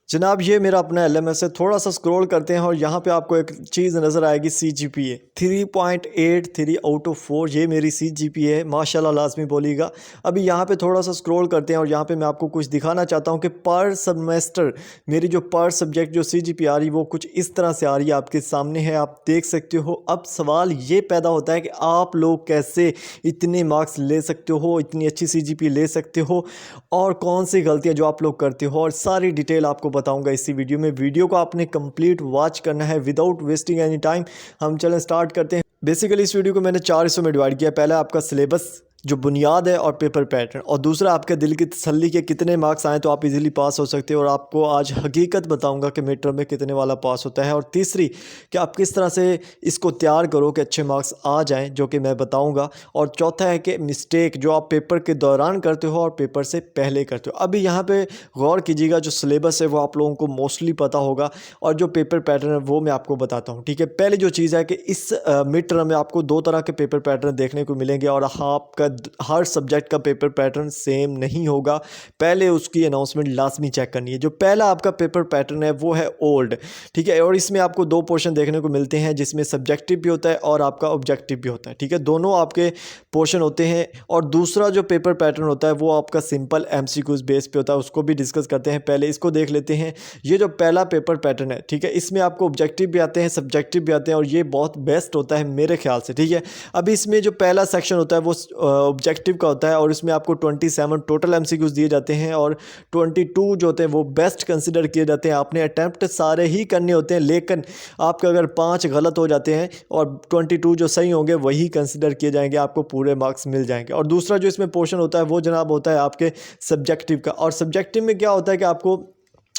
जनाब ये मेरा अपना एलएमएस है। थोड़ा सा स्क्रॉल करते हैं और यहाँ पे आपको एक चीज़ नज़र आएगी CGPA 3.83 आउट ऑफ 4। ये मेरी CGPA है, माशाल्लाह लाजमी बोलिएगा। अभी यहाँ पे थोड़ा सा स्क्रॉल करते हैं और यहाँ पे मैं आपको कुछ दिखाना चाहता हूँ कि पर सेमेस्टर मेरी जो पर सब्जेक्ट जो CGPA आ रही वो कुछ इस तरह से आ रही है, आपके सामने है, आप देख सकते हो। अब सवाल ये पैदा होता है कि आप लोग कैसे इतने मार्क्स ले सकते हो, इतनी अच्छी CGPA ले सकते हो, और कौन सी गलतियाँ जो आप लोग करते हो, और सारी डिटेल आपको बताऊंगा इसी वीडियो में। वीडियो को आपने कंप्लीट वॉच करना है विदाउट वेस्टिंग एनी टाइम। हम चलें स्टार्ट करते हैं। बेसिकली इस वीडियो को मैंने 4 हिस्सों में डिवाइड किया। पहला आपका सिलेबस जो बुनियाद है और पेपर पैटर्न, और दूसरा आपके दिल की तसल्ली के कितने मार्क्स आए तो आप इजीली पास हो सकते हो, और आपको आज हकीकत बताऊंगा कि मिड टर्म में कितने वाला पास होता है, और तीसरी कि आप किस तरह से इसको तैयार करो कि अच्छे मार्क्स आ जाएं, जो कि मैं बताऊंगा, और चौथा है कि मिस्टेक जो आप पेपर के दौरान करते हो और पेपर से पहले करते हो। अभी यहाँ पे गौर कीजिएगा, जो सिलेबस है वो आप लोगों को मोस्टली पता होगा, और जो पेपर पैटर्न है वो मैं आपको बताता हूँ। ठीक है, पहले जो चीज़ है कि इस मिड टर्म में आपको 2 तरह के पेपर पैटर्न देखने को मिलेंगे, और आपका हर सब्जेक्ट का पेपर पैटर्न सेम नहीं होगा। पहले उसकी अनाउंसमेंट लाजमी चेक करनी है। जो पहला आपका पेपर पैटर्न है वो है ओल्ड। ठीक है, और इसमें आपको 2 पोर्शन देखने को मिलते हैं, जिसमें सब्जेक्टिव भी होता है और आपका ऑब्जेक्टिव भी होता है। ठीक है, दोनों आपके पोर्शन होते हैं। और दूसरा जो पेपर पैटर्न होता है वो आपका सिंपल MCQs बेस पे होता है, उसको भी डिस्कस करते हैं। पहले इसको देख लेते हैं। ये जो पहला पेपर पैटर्न है, ठीक है, इसमें आपको ऑब्जेक्टिव भी आते हैं, सब्जेक्टिव भी आते हैं, और ये बहुत बेस्ट होता है मेरे ख्याल से। ठीक है, अभी इसमें जो पहला सेक्शन होता है वो ऑब्जेक्टिव का होता है, और इसमें आपको 27 टोटल MCQs दिए जाते हैं, और 22 जो होते हैं वो बेस्ट कंसिडर किए जाते हैं। आपने अटैम्प्ट सारे ही करने होते हैं, लेकिन आपके अगर 5 गलत हो जाते हैं और 22 जो सही होंगे वही कंसिडर किए जाएंगे, आपको पूरे मार्क्स मिल जाएंगे। और दूसरा जो इसमें पोर्शन होता है वो जनाब होता है आपके सब्जेक्टिव का। और सब्जेक्टिव में क्या होता है कि आपको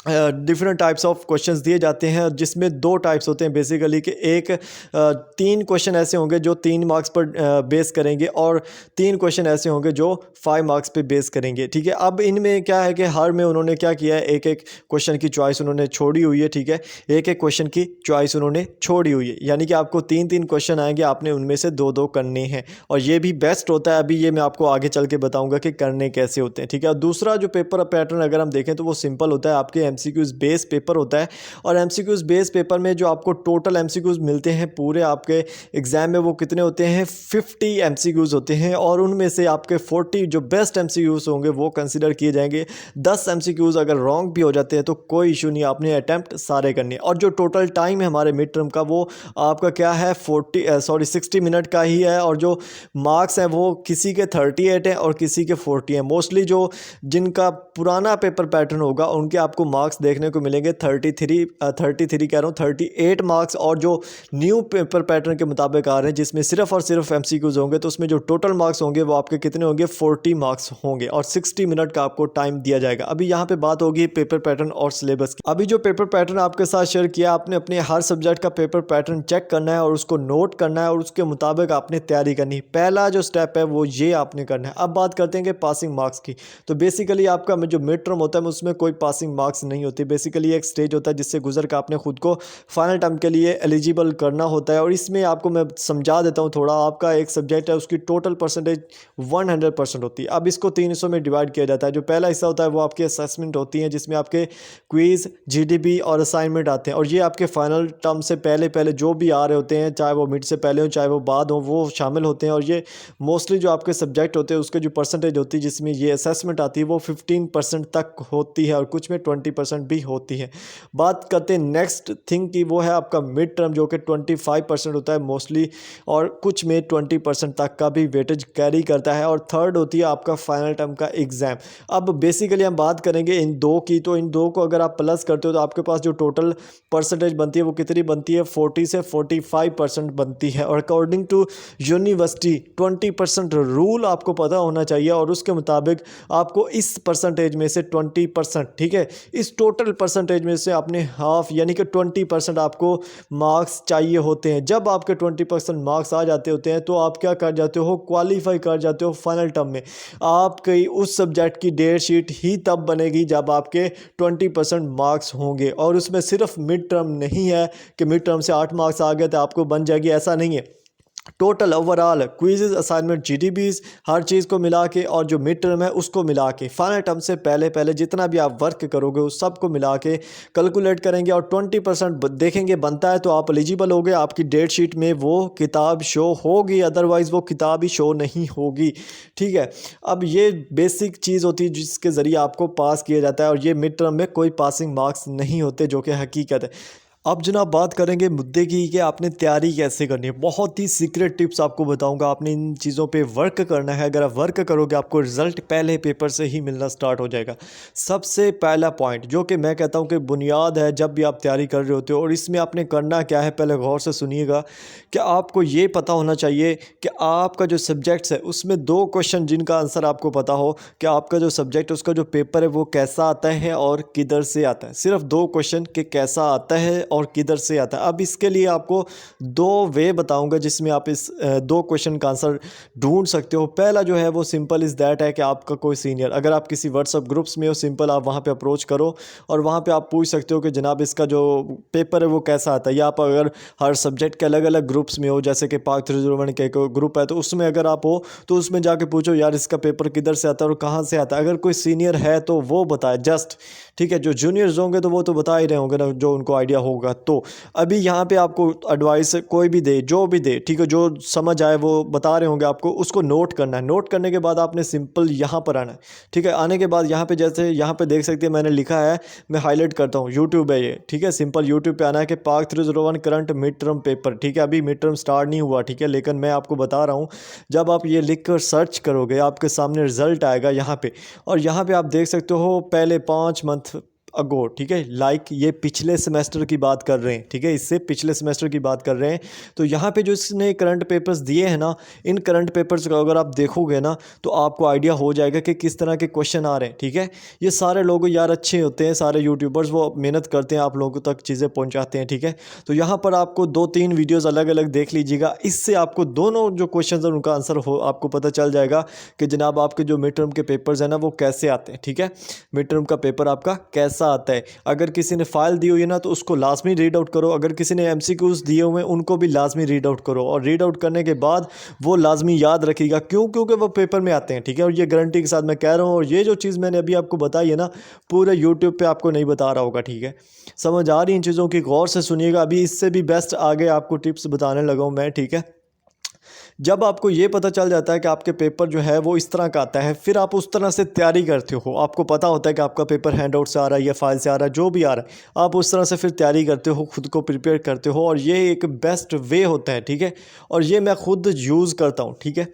डिफरेंट टाइप्स ऑफ क्वेश्चंस दिए जाते हैं, जिसमें 2 टाइप्स होते हैं बेसिकली, कि एक 3 क्वेश्चन ऐसे होंगे जो 3 मार्क्स पर बेस करेंगे, और 3 क्वेश्चन ऐसे होंगे जो 5 मार्क्स पे बेस करेंगे। ठीक है, अब इनमें क्या है कि हर में उन्होंने क्या किया है, एक एक क्वेश्चन की चॉइस उन्होंने छोड़ी हुई है। ठीक है, एक एक क्वेश्चन की चॉइस उन्होंने छोड़ी हुई है, यानी कि आपको 3-3 क्वेश्चन आएंगे, आपने उनमें से 2-2 करने हैं, और ये भी बेस्ट होता है। अभी ये मैं आपको आगे चल के बताऊँगा कि करने कैसे होते हैं। ठीक है, और दूसरा जो पेपर पैटर्न अगर हम देखें तो वो सिंपल होता है, आपके MCQs बेस पेपर होता है। और MCQs बेस पेपर में जो आपको टोटल MCQs मिलते हैं पूरे आपके एग्जाम में, वो कितने होते हैं, 50 MCQs होते हैं, और उनमें से आपके 40 जो बेस्ट MCQs होंगे वो कंसिडर किए जाएंगे। 10 MCQs अगर रॉन्ग भी हो जाते हैं तो कोई इशू नहीं, आपने अटैम्प्ट सारे करने। और जो टोटल टाइम है हमारे मिड टर्म का वो आपका क्या है, 60 मिनट का ही है, और जो मार्क्स हैं वो किसी के 38 हैं और किसी के 40 हैं। मोस्टली जो जिनका पुराना पेपर पैटर्न होगा उनके आपको मार्क्स देखने को मिलेंगे 33 कह रहा हूँ 38 मार्क्स, और जो न्यू पेपर पैटर्न के मुताबिक आ रहे हैं जिसमें सिर्फ और सिर्फ MCQs होंगे, तो उसमें जो टोटल मार्क्स होंगे वो आपके कितने होंगे, 40 मार्क्स होंगे, और 60 मिनट का आपको टाइम दिया जाएगा। अभी यहाँ पे बात होगी पेपर पैटर्न और सिलेबस की। अभी जो पेपर पैटर्न आपके साथ शेयर किया, आपने अपने हर सब्जेक्ट का पेपर पैटर्न चेक करना है और उसको नोट करना है, और उसके मुताबिक आपने तैयारी करनी है। पहला जो स्टेप है वो ये आपने करना है। अब बात करते हैं कि पासिंग मार्क्स की। तो बेसिकली आपका जो मिड टर्म होता है उसमें कोई पासिंग मार्क्स नहीं होती। बेसिकली एक स्टेज होता है जिससे गुजर कर आपने खुद को फाइनल टर्म के लिए एलिजिबल करना होता है। और इसमें आपको मैं समझा देता हूँ थोड़ा। आपका एक सब्जेक्ट है उसकी टोटल परसेंटेज 100% होती है। अब इसको 3 हिस्सों में डिवाइड किया जाता है। जो पहला हिस्सा होता है वो आपकी असेसमेंट होती है, जिसमें आपके क्विज, GDP और असाइनमेंट आते हैं, और ये आपके फाइनल टर्म से पहले पहले जो भी आ रहे होते हैं, चाहे वो मिड से पहले हो चाहे वो बाद हो, वो शामिल होते हैं। और ये मोस्टली जो आपके सब्जेक्ट होते हैं उसके जो परसेंटेज होती है जिसमें ये असेसमेंट आती है वो 15% तक होती है, और कुछ में 20% भी होती है। बात करते हैं नेक्स्ट थिंग की, वो है आपका मिड टर्म जो कि 25% होता है मोस्टली, और कुछ में 20% तक का भी वेटेज कैरी करता है। और थर्ड होती है आपका फाइनल टर्म का एग्ज़ाम। अब बेसिकली हम बात करेंगे इन 2 की, तो इन 2 को अगर आप प्लस करते हो तो आपके पास जो टोटल परसेंटेज बनती है वो कितनी बनती है, 40 से 45% बनती है। और अकॉर्डिंग टू यूनिवर्सिटी 20% रूल आपको पता होना चाहिए, और उसके मुताबिक आपको इस परसेंटेज में से 20%, ठीक है, इस टोटल परसेंटेज में से आपने हाफ यानी कि 20% आपको मार्क्स चाहिए होते हैं। जब आपके 20% मार्क्स आ जाते होते हैं तो आप क्या कर जाते हो, क्वालिफाई कर जाते हो फाइनल टर्म में। आपकी उस सब्जेक्ट की डेट शीट ही तब बनेगी जब आपके 20% मार्क्स होंगे। और उसमें सिर्फ मिड टर्म नहीं है कि मिड टर्म से 8 मार्क्स आ गए तो आपको बन जाएगी, ऐसा नहीं है। टोटल ओवरऑल क्विज़ असाइनमेंट जीडीबीज हर चीज़ को मिला के और जो मिड टर्म है उसको मिला के फाइनल टर्म से पहले पहले जितना भी आप वर्क करोगे उस सब को मिला के कैलकुलेट करेंगे और 20% देखेंगे बनता है तो आप एलिजिबल होगे, आपकी डेट शीट में वो किताब शो होगी, अदरवाइज़ वो किताब ही शो नहीं होगी। ठीक है, अब ये बेसिक चीज़ होती है जिसके ज़रिए आपको पास किया जाता है और ये मिड टर्म में कोई पासिंग मार्क्स नहीं होते, जो कि हकीकत है। अब जनाब बात करेंगे मुद्दे की कि आपने तैयारी कैसे करनी है। बहुत ही सीक्रेट टिप्स आपको बताऊंगा, आपने इन चीज़ों पे वर्क करना है। अगर आप वर्क करोगे आपको रिज़ल्ट पहले पेपर से ही मिलना स्टार्ट हो जाएगा। सबसे पहला पॉइंट जो कि मैं कहता हूं कि बुनियाद है जब भी आप तैयारी कर रहे होते हो, और इसमें आपने करना क्या है पहले गौर से सुनिएगा कि आपको ये पता होना चाहिए कि आपका जो सब्जेक्ट्स है उसमें 2 क्वेश्चन जिनका आंसर आपको पता हो कि आपका जो सब्जेक्ट है उसका जो पेपर है वो कैसा आता है और किधर से आता है। सिर्फ 2 क्वेश्चन कि कैसा आता है और किधर से आता है। अब इसके लिए आपको 2 वे बताऊंगा जिसमें आप इस 2 क्वेश्चन का आंसर ढूंढ सकते हो। पहला जो है वो सिंपल इज़ दैट है कि आपका कोई सीनियर, अगर आप किसी व्हाट्सएप ग्रुप्स में हो, सिंपल आप वहाँ पे अप्रोच करो और वहाँ पे आप पूछ सकते हो कि जनाब इसका जो पेपर है वो कैसा आता है। या आप अगर हर सब्जेक्ट के अलग अलग ग्रुप्स में हो, जैसे कि पाक 301 के ग्रुप है तो उसमें अगर आप हो तो उसमें जाके पूछो यार इसका पेपर किधर से आता है और कहाँ से आता है। अगर कोई सीनियर है तो वो बताए जस्ट, ठीक है। जो जूनियर्स होंगे तो वो तो बता ही रहे होंगे ना, जो उनको आइडिया होगा। तो अभी यहाँ पे आपको एडवाइस कोई भी दे, जो भी दे, ठीक है, जो समझ आए वो बता रहे होंगे आपको, उसको नोट करना है। नोट करने के बाद आपने सिंपल यहाँ पर आना है, ठीक है। आने के बाद यहाँ पे जैसे यहाँ पे देख सकते हैं मैंने लिखा है, मैं हाईलाइट करता हूँ, यूट्यूब है ये, ठीक है। सिंपल यूट्यूब पे आना है कि पाक 301 करंट मिड टर्म पेपर, ठीक है। अभी मिड टर्म स्टार्ट नहीं हुआ, ठीक है, लेकिन मैं आपको बता रहा हूँ जब आप ये लिख कर सर्च करोगे आपके सामने रिजल्ट आएगा यहाँ पे, और यहाँ पे आप देख सकते हो पहले 5 मंथ अगो, ठीक है, लाइक ये पिछले सेमेस्टर की बात कर रहे हैं, ठीक है, इससे पिछले सेमेस्टर की बात कर रहे हैं। तो यहाँ पे जो इसने करंट पेपर्स दिए हैं ना, इन करंट पेपर्स को अगर आप देखोगे ना तो आपको आइडिया हो जाएगा कि किस तरह के क्वेश्चन आ रहे हैं, ठीक है। ये सारे लोग यार अच्छे होते हैं, सारे यूट्यूबर्स, वो मेहनत करते हैं, आप लोगों तक चीज़ें पहुँचाते हैं, ठीक है। तो यहाँ पर आपको 2-3 वीडियोज़ अलग अलग देख लीजिएगा, इससे आपको दोनों जो क्वेश्चन है उनका आंसर हो आपको पता चल जाएगा कि जनाब आपके जो मिड टर्म के पेपर्स हैं ना वो कैसे आते हैं, ठीक है। मिड टर्म का पेपर आपका कैसा आता है। अगर किसी ने फाइल दी हुई है ना तो उसको लाजमी रीड आउट करो, अगर किसी ने एमसीक्यूज दिए हुए हैं उनको भी लाजमी रीड आउट करो, और रीड आउट करने के बाद वो लाजमी याद रखिएगा, क्योंकि वो पेपर में आते हैं, ठीक है। और ये गारंटी के साथ मैं कह रहा हूँ, और ये जो चीज़ मैंने अभी आपको बताई है ना पूरे यूट्यूब पे आपको नहीं बता रहा होगा, ठीक है। समझ आ रही इन चीज़ों की, गौर से सुनिएगा, अभी इससे भी बेस्ट आगे आपको टिप्स बताने लगा हूँ मैं, ठीक है। जब आपको ये पता चल जाता है कि आपके पेपर जो है वो इस तरह का आता है, फिर आप उस तरह से तैयारी करते हो, आपको पता होता है कि आपका पेपर हैंड आउट से आ रहा है या फाइल से आ रहा है, जो भी आ रहा है आप उस तरह से फिर तैयारी करते हो, खुद को प्रिपेयर करते हो, और ये एक बेस्ट वे होता है, ठीक है। और ये मैं खुद यूज़ करता हूँ, ठीक है।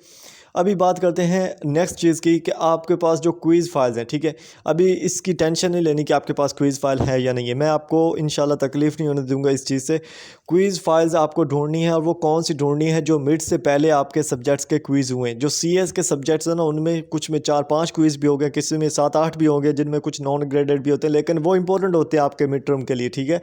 अभी बात करते हैं नेक्स्ट चीज़ की कि आपके पास जो क्विज़ फाइल्स हैं, ठीक है। अभी इसकी टेंशन नहीं लेनी कि आपके पास क्विज़ फाइल है या नहीं है, मैं आपको इंशाल्लाह तकलीफ़ नहीं होने दूंगा इस चीज़ से। क्विज़ फाइल्स आपको ढूंढनी है, और वो कौन सी ढूंढनी है, जो मिड से पहले आपके सब्जेक्ट्स के क्विज़ हुए हैं। जो सीएस के सब्जेक्ट्स हैं ना उनमें कुछ में 4-5 क्विज़ भी हो गए, किसी में 7-8 भी होंगे, जिनमें कुछ नॉन ग्रेडेड भी होते हैं, लेकिन वो इंपॉर्टेंट होते हैं आपके मिड टर्म के लिए, ठीक है।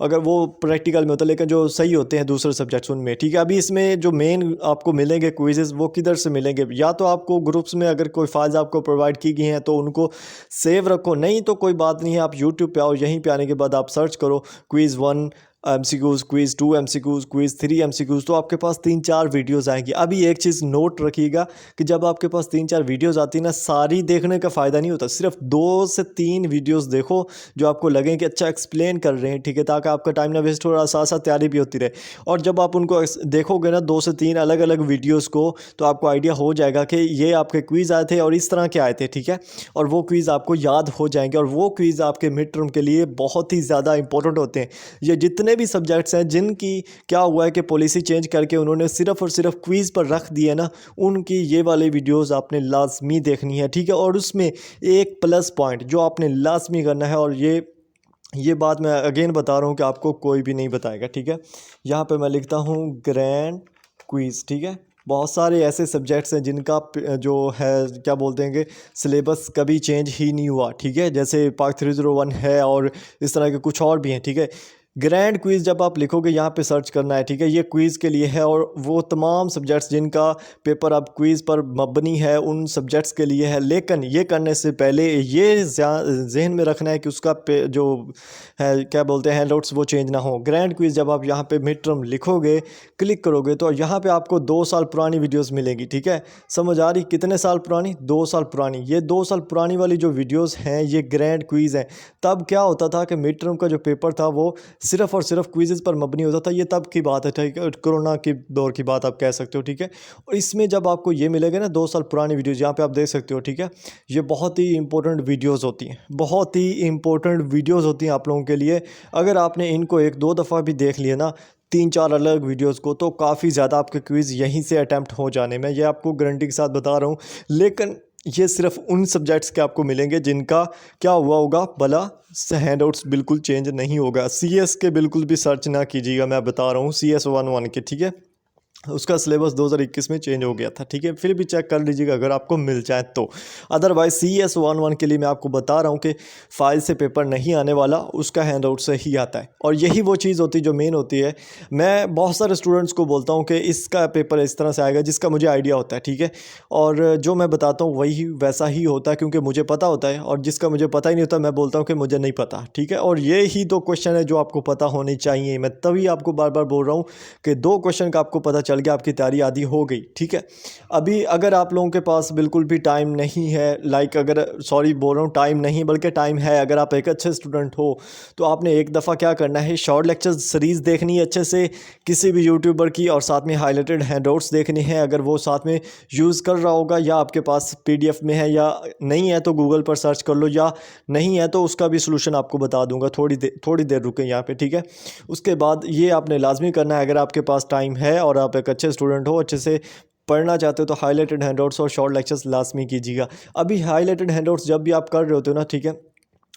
अगर वो प्रैक्टिकल में होता है, लेकिन जो सही होते हैं दूसरे सब्जेक्ट्स उनमें, ठीक है। अभी इसमें जो मेन आपको मिलेंगे क्विज़ेस वो किधर से मिलेंगे, या तो आपको ग्रुप्स में अगर कोई फाइल्स आपको प्रोवाइड की गई हैं तो उनको सेव रखो, नहीं तो कोई बात नहीं है, आप यूट्यूब पे आओ, यहीं पे आने के बाद आप सर्च करो quiz 1 MCQs, quiz 2 MCQs, quiz 3 MCQs, तो आपके पास 3-4 वीडियोज़ आएंगी। अभी एक चीज़ नोट रखिएगा कि जब आपके पास 3-4 वीडियोज़ आती है ना, सारी देखने का फ़ायदा नहीं होता, सिर्फ 2 से 3 वीडियोज़ देखो जो आपको लगे कि अच्छा एक्सप्लेन कर रहे हैं, ठीक है, ताकि आपका टाइम ना वेस्ट हो, रहा साथ साथ तैयारी भी होती रहे। और जब आप उनको देखोगे ना 2 से 3 अलग अलग वीडियोज़ को, तो आपको आइडिया हो जाएगा कि ये आपके क्विज़ आए थे और इस तरह के आए थे, ठीक है। और वो क्विज़ आपको याद हो जाएंगे, और वो क्विज़ आपके मिड टर्म के लिए बहुत ही ज़्यादा इंपॉर्टेंट होते हैं। ये जितने भी सब्जेक्ट्स हैं जिनकी क्या हुआ है कि पॉलिसी चेंज करके उन्होंने सिर्फ और सिर्फ क्विज़ पर रख दिया ना, उनकी ये वाले वीडियोस आपने लाजमी देखनी है, ठीक है। और उसमें एक प्लस पॉइंट जो आपने लाजमी करना है, और ये बात मैं अगेन बता रहा हूँ कि आपको कोई भी नहीं बताएगा, ठीक है। यहाँ पे मैं लिखता हूँ ग्रैंड क्विज़, ठीक है। बहुत सारे ऐसे सब्जेक्ट्स हैं जिनका जो है क्या बोलते हैं कि सिलेबस कभी चेंज ही नहीं हुआ, ठीक है। जैसे पाक 301 है और इस तरह के कुछ और भी हैं, ठीक है। ग्रैंड क्विज़ जब आप लिखोगे यहाँ पे सर्च करना है, ठीक है। ये क्विज़ के लिए है और वो तमाम सब्जेक्ट्स जिनका पेपर अब क्विज़ पर मबनी है उन सब्जेक्ट्स के लिए है। लेकिन ये करने से पहले ये जहन में रखना है कि उसका जो है क्या बोलते हैं हैंडआउट्स वो चेंज ना हो। ग्रैंड क्विज़ जब आप यहाँ पे मिड टर्म लिखोगे, क्लिक करोगे तो यहाँ पे आपको 2 साल पुरानी वीडियोस मिलेंगी, ठीक है। समझ आ रही? कितने साल पुरानी? 2 साल पुरानी। ये 2 साल पुरानी वाली जो वीडियोस हैं ये ग्रैंड क्विज़ हैं। तब क्या होता था कि मिड टर्म का जो पेपर था वो सिर्फ़ और सिर्फ क्विज़ पर मबनी होता था। ये तब की बात है, ठीक है, कोरोना के दौर की बात आप कह सकते हो, ठीक है। और इसमें जब आपको ये मिलेगा ना 2 साल पुरानी वीडियोज़, यहाँ पे आप देख सकते हो, ठीक है। ये बहुत ही इंपॉर्टेंट वीडियोज़ होती हैं, बहुत ही इंपॉर्टेंट वीडियोज़ होती हैं आप लोगों के लिए। अगर आपने इनको 1-2 दफ़ा भी देख लिया ना 3-4 अलग वीडियोस को, तो काफ़ी ज़्यादा आपके क्विज़ यहीं से अटैम्प्ट हो जाने में, ये आपको गारंटी के साथ बता रहा हूँ। लेकिन ये सिर्फ उन सब्जेक्ट्स के आपको मिलेंगे जिनका क्या हुआ होगा भला हैंडआउट्स बिल्कुल चेंज नहीं होगा। सीएस के बिल्कुल भी सर्च ना कीजिएगा, मैं बता रहा हूँ CS 1 के, ठीक है। उसका सिलेबस 2021 में चेंज हो गया था, ठीक है। फिर भी चेक कर लीजिएगा अगर आपको मिल जाए तो। अदरवाइज CS 1 के लिए मैं आपको बता रहा हूँ कि फाइल से पेपर नहीं आने वाला, उसका हैंडआउट से ही आता है। और यही वो चीज़ होती है जो मेन होती है। मैं बहुत सारे स्टूडेंट्स को बोलता हूँ कि इसका पेपर इस तरह से आएगा जिसका मुझे आइडिया होता है, ठीक है। और जो मैं बताता हूँ वही वैसा ही होता है क्योंकि मुझे पता होता है। और जिसका मुझे पता ही नहीं होता मैं बोलता हूँ कि मुझे नहीं पता, ठीक है। और ये ही 2 क्वेश्चन है जो आपको पता होने चाहिए। मैं तभी आपको बार बार बोल रहा हूँ कि 2 क्वेश्चन का आपको पता चल गया, आपकी तैयारी आधी हो गई, ठीक है। अभी अगर आप लोगों के पास बिल्कुल भी टाइम नहीं है, अगर सॉरी बोल रहा हूँ टाइम नहीं बल्कि टाइम है, अगर आप एक अच्छे स्टूडेंट हो तो आपने एक दफ़ा क्या करना है, शॉर्ट लेक्चर सीरीज़ देखनी है अच्छे से किसी भी यूट्यूबर की, और साथ में हाईलाइटेड हैंडआउट्स देखने हैं। अगर वो साथ में यूज़ कर रहा होगा या आपके पास PDF में है या नहीं है तो गूगल पर सर्च कर लो, या नहीं है तो उसका भी सोल्यूशन आपको बता दूंगा। थोड़ी देर रुकें यहाँ पे, ठीक है। उसके बाद ये आपने लाजमी करना है, अगर आपके पास टाइम है और आप एक अच्छे स्टूडेंट हो, अच्छे से पढ़ना चाहते हो तो हाईलाइटेड हैंडआउट्स और शॉर्ट लेक्चर्स लाजमी कीजिएगा। अभी हाईलाइटेड हैंडआउट्स जब भी आप कर रहे होते हो ना, ठीक है,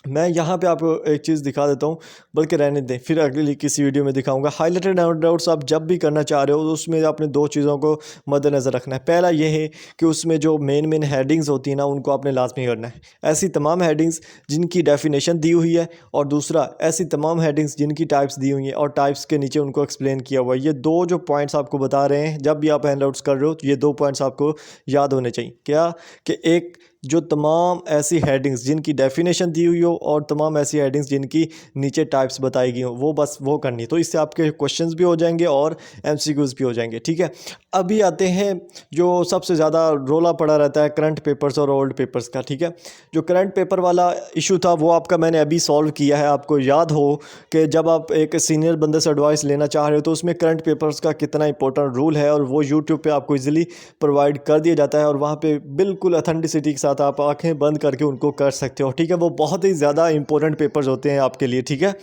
मैं यहाँ पे आपको एक चीज़ दिखा देता हूँ, बल्कि रहने दें, फिर अगली किसी वीडियो में दिखाऊंगा। हाईलाइटेड हैंडआउट्स आप जब भी करना चाह रहे हो तो उसमें आपने 2 चीज़ों को मद्देनज़र रखना है। पहला ये है कि उसमें जो मेन हेडिंग्स होती हैं ना उनको आपने लाजमी करना है, ऐसी तमाम हेडिंग्स जिनकी डेफिनेशन दी हुई है, और दूसरा ऐसी तमाम हेडिंग्स जिनकी टाइप्स दी हुई हैं और टाइप्स के नीचे उनको एक्सप्लेन किया हुआ है। ये 2 जो पॉइंट्स आपको बता रहे हैं जब भी आप हैंडआउट्स कर रहे हो तो ये 2 पॉइंट्स आपको याद होने चाहिए। क्या कि एक जो तमाम ऐसी हेडिंग्स जिनकी डेफिनेशन दी हुई हो और तमाम ऐसी हेडिंग्स जिनकी नीचे टाइप्स बताई गई हो, वो बस वो करनी है। तो इससे आपके क्वेश्चंस भी हो जाएंगे और MCQs भी हो जाएंगे, ठीक है। अभी आते हैं जो सबसे ज़्यादा रोला पड़ा रहता है करंट पेपर्स और ओल्ड पेपर्स का, ठीक है। जो करंट पेपर वाला इशू था वो आपका मैंने अभी सॉल्व किया है। आपको याद हो कि जब आप एक सीनियर बंदे से एडवाइस लेना चाह रहे हो तो उसमें करंट पेपर्स का कितना इंपॉर्टेंट रूल है, और वो यूट्यूब पे आपको इजीली प्रोवाइड कर दिया जाता है, और वहाँ पे बिल्कुल ऑथेंटिसिटी के साथ आप आंखें बंद करके उनको कर सकते हो, ठीक है। वो बहुत ही ज़्यादा इंपॉर्टेंट पेपर्स होते हैं आपके लिए, ठीक है।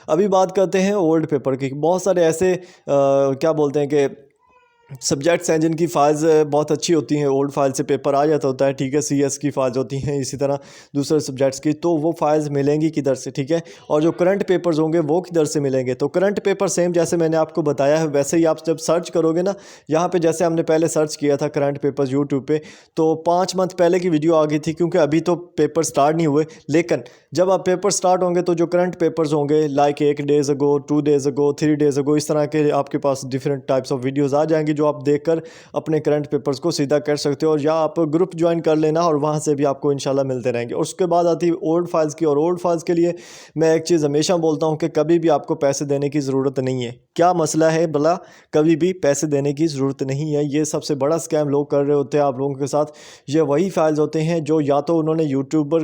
अभी बात करते हैं ओल्ड पेपर की। बहुत सारे ऐसे क्या बोलते हैं कि सब्जेक्ट्स हैं जिनकी फाइल्स बहुत अच्छी होती हैं, ओल्ड फाइल से पेपर आ जाता होता है, ठीक है। CS की फाइल्स होती हैं, इसी तरह दूसरे सब्जेक्ट्स की, तो वो फाइल्स मिलेंगी किधर से, ठीक है। और जो करंट पेपर्स होंगे वो किधर से मिलेंगे, तो करंट पेपर सेम जैसे मैंने आपको बताया है वैसे ही आप जब सर्च करोगे ना, यहाँ पे जैसे हमने पहले सर्च किया था करंट पेपर्स यूट्यूब पे, तो 5 मंथ पहले की वीडियो आ गई थी, क्योंकि अभी तो पेपर स्टार्ट नहीं हुए। लेकिन जब आप पेपर स्टार्ट होंगे तो जो करंट पेपर्स होंगे 1 डेज़ अगो, 2 डेज़ अगो, 3 डेज़ अगो, इस तरह के आपके पास डिफरेंट टाइप्स ऑफ वीडियोज़ आ जाएंगी जो आप देखकर अपने करंट पेपर्स को सीधा कर सकते हो। और या आप ग्रुप ज्वाइन कर लेना और वहाँ से भी आपको इंशाल्लाह मिलते रहेंगे। और उसके बाद आती है ओल्ड फाइल्स की, और ओल्ड फाइल्स के लिए मैं एक चीज़ हमेशा बोलता हूँ कि कभी भी आपको पैसे देने की ज़रूरत नहीं है। क्या मसला है भला? कभी भी पैसे देने की ज़रूरत नहीं है। ये सबसे बड़ा स्कैम लोग कर रहे होते हैं आप लोगों के साथ। ये वही फाइल्स होते हैं जो या तो उन्होंने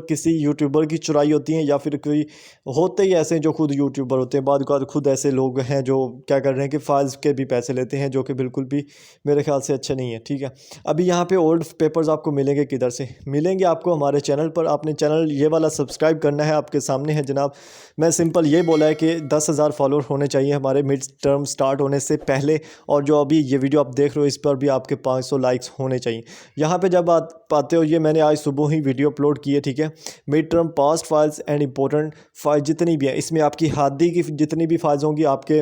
किसी यूट्यूबर की चुराई होती हैं, या फिर कोई होते ही ऐसे जो खुद यूट्यूबर होते हैं। बाद खुद ऐसे लोग हैं जो क्या कर रहे हैं कि फाइल्स के भी पैसे लेते हैं, जो कि बिल्कुल भी मेरे ख्याल से अच्छे नहीं है, ठीक है। अभी यहाँ पे ओल्ड पेपर्स आपको मिलेंगे किधर से? मिलेंगे आपको हमारे चैनल पर। आपने चैनल ये वाला सब्सक्राइब करना है, आपके सामने है जनाब। मैं सिंपल ये बोला है कि 10,000 फॉलोअर होने चाहिए हमारे मिड टर्म स्टार्ट होने से पहले, और जो अभी ये वीडियो आप देख रहे हो इस पर भी आपके 500 लाइक्स होने चाहिए। यहाँ पे जब आप पाते हो, ये मैंने आज सुबह ही वीडियो अपलोड की है, ठीक है। Mid term past files and important file जितनी भी हैं, इसमें आपकी हादी की जितनी भी फाइल्स होंगी, आपके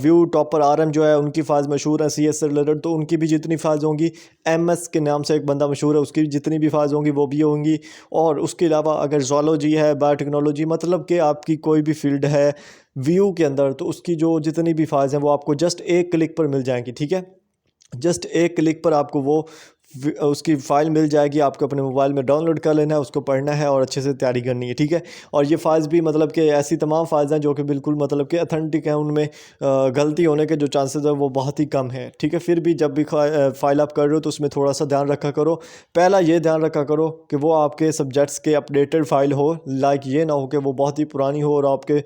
व्यू टॉपर RM जो है उनकी फाइल्स मशहूर हैं, CS से रिलेटेड, तो उनकी भी जितनी फाइल्स होंगी, MS के नाम से एक बंदा मशहूर है, उसकी जितनी भी फाइल्स होंगी वो भी होंगी। और उसके अलावा अगर ज़ूलॉजी है, बायोटेक्नोलॉजी, मतलब कि आपकी कोई भी फील्ड है व्यू के अंदर, तो उसकी जो जितनी भी फाइल्स हैं वो आपको जस्ट एक क्लिक पर मिल जाएंगी। ठीक है, जस्ट एक क्लिक पर आपको वो उसकी फ़ाइल मिल जाएगी, आपको अपने मोबाइल में डाउनलोड कर लेना है, उसको पढ़ना है और अच्छे से तैयारी करनी है। ठीक है, और ये फाइल्स भी मतलब कि ऐसी तमाम फाइल्स हैं जो कि बिल्कुल मतलब कि अथेंटिक हैं, उनमें गलती होने के जो चांसेस है वो बहुत ही कम है। ठीक है, फिर भी जब भी फाइल आप कर रहे हो तो उसमें थोड़ा सा ध्यान रखा करो। पहला ये ध्यान रखा करो कि वो आपके सब्जेक्ट्स के अपडेटेड फाइल हो, लाइक ये ना हो कि वो बहुत ही पुरानी हो और आपके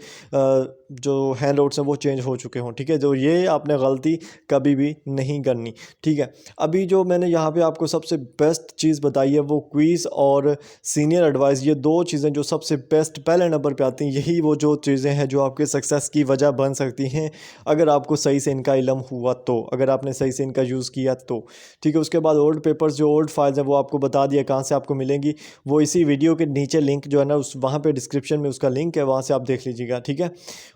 जो हैंड आउट्स हैं वो चेंज हो चुके हों। ठीक है, जो ये आपने गलती कभी भी नहीं करनी। ठीक है, अभी जो मैंने यहाँ पे आपको सबसे बेस्ट चीज़ बताई है वो क्विज़ और सीनियर एडवाइस, ये दो चीज़ें जो सबसे बेस्ट पहले नंबर पे आती हैं, यही वो जो चीज़ें हैं जो आपके सक्सेस की वजह बन सकती हैं अगर आपको सही से इनका इल्म हुआ तो, अगर आपने सही से इनका यूज़ किया तो। ठीक है, उसके बाद ओल्ड पेपर्स, जो ओल्ड फाइल्स हैं वो आपको बता दिया कहाँ से आपको मिलेंगी, वो इसी वीडियो के नीचे लिंक जो है ना, उस वहाँ पर डिस्क्रिप्शन में उसका लिंक है, वहाँ से आप देख लीजिएगा। ठीक है,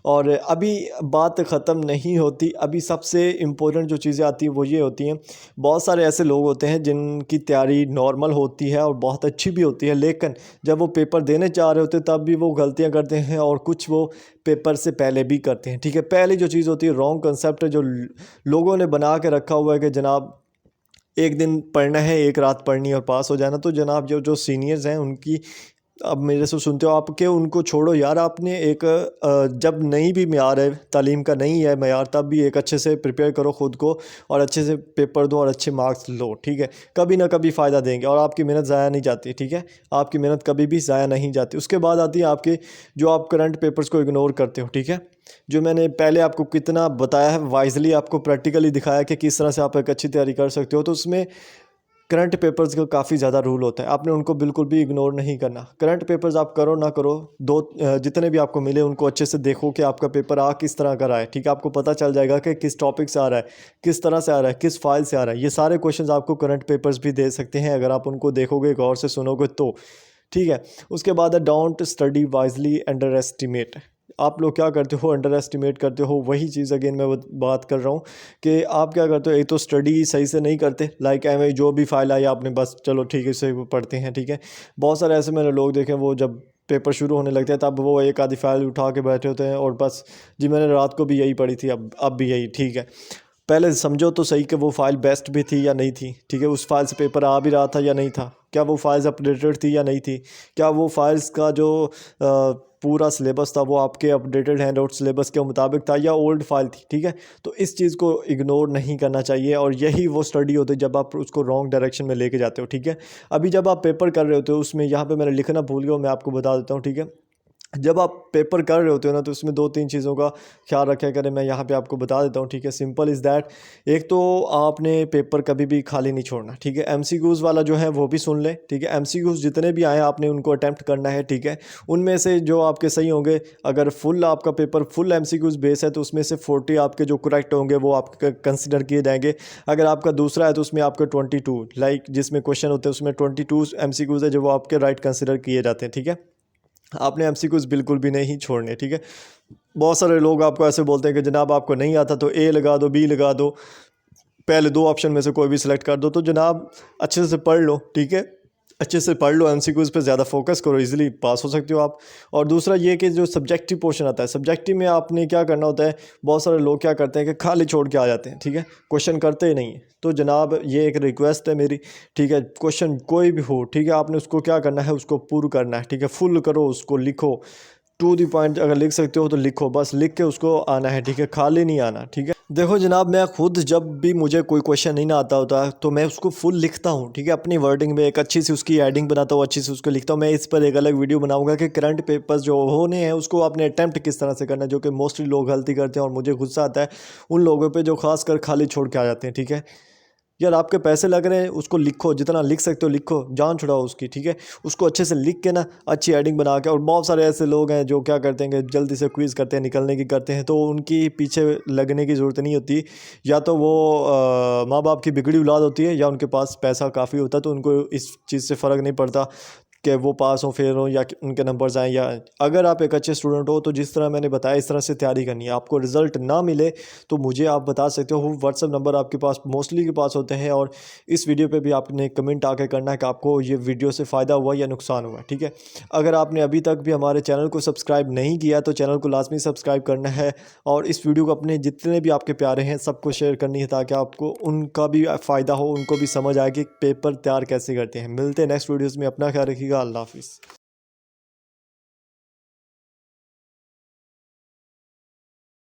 और अभी बात ख़त्म नहीं होती, अभी सबसे इम्पोर्टेंट जो चीज़ें आती हैं वो ये होती हैं, बहुत सारे ऐसे लोग होते हैं जिनकी तैयारी नॉर्मल होती है और बहुत अच्छी भी होती है, लेकिन जब वो पेपर देने जा रहे होते हैं तब भी वो गलतियां करते हैं और कुछ वो पेपर से पहले भी करते हैं। ठीक है, पहली जो चीज़ होती है रॉन्ग कंसेप्ट है जो लोगों ने बना के रखा हुआ है कि जनाब एक दिन पढ़ना है, एक रात पढ़नी और पास हो जाना। तो जनाब जो जो सीनियर्स हैं उनकी, अब मेरे से सुनते हो आप, कि उनको छोड़ो यार, आपने एक जब नहीं भी मयार है तालीम का, नहीं है मयार, तब भी एक अच्छे से प्रिपेयर करो ख़ुद को और अच्छे से पेपर दो और अच्छे मार्क्स लो। ठीक है, कभी ना कभी फ़ायदा देंगे और आपकी मेहनत ज़ाया नहीं जाती। ठीक है, आपकी मेहनत कभी भी ज़ाया नहीं जाती। उसके बाद आती है आपके जो आप करंट पेपर्स को इग्नोर करते हो। ठीक है, जो मैंने पहले आपको कितना बताया है, वाइजली आपको प्रैक्टिकली दिखाया कि किस तरह से आप एक अच्छी तैयारी कर सकते हो, तो उसमें करंट पेपर्स का काफ़ी ज़्यादा रूल होता है, आपने उनको बिल्कुल भी इग्नोर नहीं करना। करंट पेपर्स आप करो ना करो, जितने भी आपको मिले उनको अच्छे से देखो कि आपका पेपर आ किस तरह का रहा है। ठीक है, आपको पता चल जाएगा कि किस टॉपिक से आ रहा है, किस तरह से आ रहा है, किस फाइल से आ रहा है। ये सारे क्वेश्चंस आपको करंट पेपर्स भी दे सकते हैं अगर आप उनको देखोगे, गौर से सुनोगे तो। ठीक है, उसके बाद है don't study wisely under estimate. आप लोग क्या करते हो, अंडर एस्टिमेट करते हो। वही चीज़ अगेन मैं बात कर रहा हूँ कि आप क्या करते हो, एक तो स्टडी सही से नहीं करते, लाइक एम जो भी फाइल आई आपने बस चलो ठीक है इसे पढ़ते हैं। ठीक है, बहुत सारे ऐसे मैंने लोग देखे, वो जब पेपर शुरू होने लगते हैं तब वो एक आधी फाइल उठा के बैठे होते हैं और बस जी मैंने रात को भी यही पढ़ी थी, अब भी यही। ठीक है, पहले समझो तो सही कि वो फाइल बेस्ट भी थी या नहीं थी। ठीक है, उस फाइल से पेपर आ भी रहा था या नहीं था, क्या वो फाइल्स अपडेटेड थी या नहीं थी, क्या वो फाइल्स का जो पूरा सिलेबस था वो आपके अपडेटेड हैंड आउट सिलेबस के मुताबिक था या ओल्ड फाइल थी। ठीक है, तो इस चीज़ को इग्नोर नहीं करना चाहिए और यही वो स्टडी होती है जब आप उसको रॉन्ग डायरेक्शन में लेके जाते हो। ठीक है, अभी जब आप पेपर कर रहे होते हो, उसमें यहाँ पे मैंने लिखना भूल गया, मैं आपको बता देता हूँ। ठीक है, जब आप पेपर कर रहे होते हो ना, तो उसमें 2-3 चीज़ों का ख्याल रखा करें, मैं यहाँ पे आपको बता देता हूँ। ठीक है, सिंपल इज़ दैट, एक तो आपने पेपर कभी भी खाली नहीं छोड़ना। ठीक है, एमसीक्यूज़ वाला जो है वो भी सुन ले। ठीक है, एमसीक्यूज़ जितने भी आए आपने उनको अटैम्प्ट करना है। ठीक है, उनमें से जो आपके सही होंगे, अगर फुल आपका पेपर फुल एमसीक्यूज़ बेस है तो उसमें से 40 आपके जो करेक्ट होंगे वो आपके कंसिडर किए जाएंगे। अगर आपका दूसरा है तो उसमें आपके 22 लाइक जिसमें क्वेश्चन होते हैं उसमें 22 एमसीक्यूज़ है जो वो आपके राइट कंसिडर किए जाते हैं। ठीक है, आपने एमसीक्यूज़ बिल्कुल भी नहीं छोड़ने। ठीक है, बहुत सारे लोग आपको ऐसे बोलते हैं कि जनाब आपको नहीं आता तो ए लगा दो, बी लगा दो, पहले 2 ऑप्शन में से कोई भी सिलेक्ट कर दो। तो जनाब अच्छे से पढ़ लो। ठीक है, अच्छे से पढ़ लो, एमसीक्यूज़ पे ज़्यादा फोकस करो, इजीली पास हो सकते हो आप। और दूसरा ये कि जो सब्जेक्टिव पोर्शन आता है, सब्जेक्टिव में आपने क्या करना होता है, बहुत सारे लोग क्या करते हैं कि खाली छोड़ के आ जाते हैं। ठीक है, क्वेश्चन करते ही नहीं है। तो जनाब ये एक रिक्वेस्ट है मेरी। ठीक है, क्वेश्चन कोई भी हो, ठीक है, आपने उसको क्या करना है, उसको पूरा करना है। ठीक है, फुल करो उसको, लिखो टू दी पॉइंट, अगर लिख सकते हो तो लिखो, बस लिख के उसको आना है। ठीक है, खाली नहीं आना। ठीक है, देखो जनाब, मैं खुद जब भी मुझे कोई क्वेश्चन नहीं ना आता होता तो मैं उसको फुल लिखता हूँ। ठीक है, अपनी वर्डिंग में एक अच्छी सी उसकी एडिंग बनाता हूँ, अच्छी से उसको लिखता हूँ। मैं इस पर एक अलग वीडियो बनाऊंगा कि करंट पेपर्स जो होने हैं उसको आपने अटैम्प्ट किस तरह से करना है, जो कि मोस्टली लोग गलती करते हैं और मुझे गुस्सा आता है उन लोगों पर जो खासकर खाली छोड़ के आ जाते हैं। ठीक है यार, आपके पैसे लग रहे हैं, उसको लिखो, जितना लिख सकते हो लिखो, जान छुड़ाओ उसकी। ठीक है, उसको अच्छे से लिख के ना अच्छी एडिंग बना के। और बहुत सारे ऐसे लोग हैं जो क्या करते हैं कि जल्दी से क्विज़ करते हैं, निकलने की करते हैं, तो उनकी पीछे लगने की ज़रूरत नहीं होती। या तो वो माँ बाप की बिगड़ी औलाद होती है या उनके पास पैसा काफ़ी होता है, तो उनको इस चीज़ से फ़र्क नहीं पड़ता। कि वो पास हों फेल हों या उनके नंबर्स आएँ, या अगर आप एक अच्छे स्टूडेंट हो तो जिस तरह मैंने बताया इस तरह से तैयारी करनी है। आपको रिज़ल्ट ना मिले तो मुझे आप बता सकते हो, व्हाट्सएप नंबर आपके पास मोस्टली के पास होते हैं, और इस वीडियो पे भी आपने कमेंट आके करना है कि आपको ये वीडियो से फ़ायदा हुआ या नुकसान हुआ, ठीक है। अगर आपने अभी तक भी हमारे चैनल को सब्सक्राइब नहीं किया तो चैनल को लाजमी सब्सक्राइब करना है, और इस वीडियो को अपने जितने भी आपके प्यारे हैं सबको शेयर करनी है, ताकि आपको उनका भी फ़ायदा हो, उनको भी समझ आए कि पेपर तैयार कैसे करते हैं। मिलते हैं नेक्स्ट वीडियोज़ में, अपना ख्याल रखिएगा। अल्लाह हाफिज़।